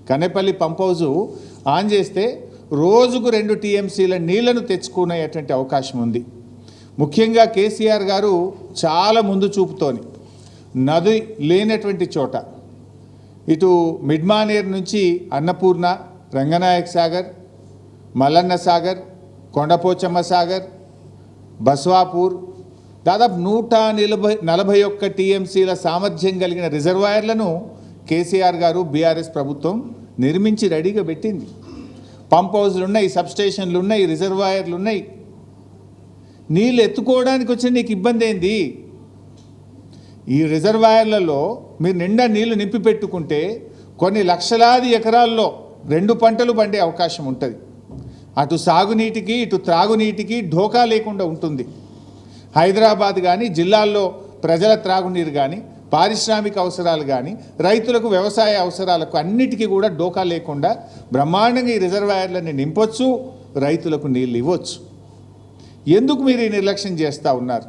కనేపల్లి pump house on చేస్తే రోజుకు 2 టీఎంసీల నీళ్లను తెచ్చుకునేటువంటి అవకాశం ఉంది. ముఖ్యంగా కేసీఆర్ గారు చాలా ముందు చూపుతోని నది లేనటువంటి చోట ఇటు మిడ్మానేర్ నుంచి అన్నపూర్ణ, రంగనాయక్ సాగర్, మల్లన్న సాగర్, కొండపోచమ్మ సాగర్, బస్వాపూర్ దాదాపు 141 టీఎంసీల సామర్థ్యం కలిగిన రిజర్వాయర్లను కేసీఆర్ గారు బీఆర్ఎస్ ప్రభుత్వం నిర్మించి రెడీగా పెట్టింది. పంప్ హౌజులు ఉన్నాయి, సబ్స్టేషన్లు ఉన్నాయి, రిజర్వాయర్లు ఉన్నాయి. నీళ్ళు ఎత్తుకోవడానికి వచ్చి నీకు ఇబ్బంది ఏంది? ఈ రిజర్వాయర్లలో మీరు నిండా నీళ్లు నింపి పెట్టుకుంటే కొన్ని లక్షలాది ఎకరాల్లో 2 పంటలు పండే అవకాశం ఉంటుంది. అటు సాగునీటికి ఇటు త్రాగునీటికి ఢోకా లేకుండా ఉంటుంది. హైదరాబాద్ కానీ, జిల్లాల్లో ప్రజల త్రాగునీరు కానీ, పారిశ్రామిక అవసరాలు కానీ, రైతులకు వ్యవసాయ అవసరాలకు అన్నిటికీ కూడా డోకా లేకుండా బ్రహ్మాండంగా ఈ రిజర్వాయర్లని నింపొచ్చు, రైతులకు నీళ్ళు ఇవ్వచ్చు. ఎందుకు మీరు ఈ నిర్లక్ష్యం చేస్తూ ఉన్నారు?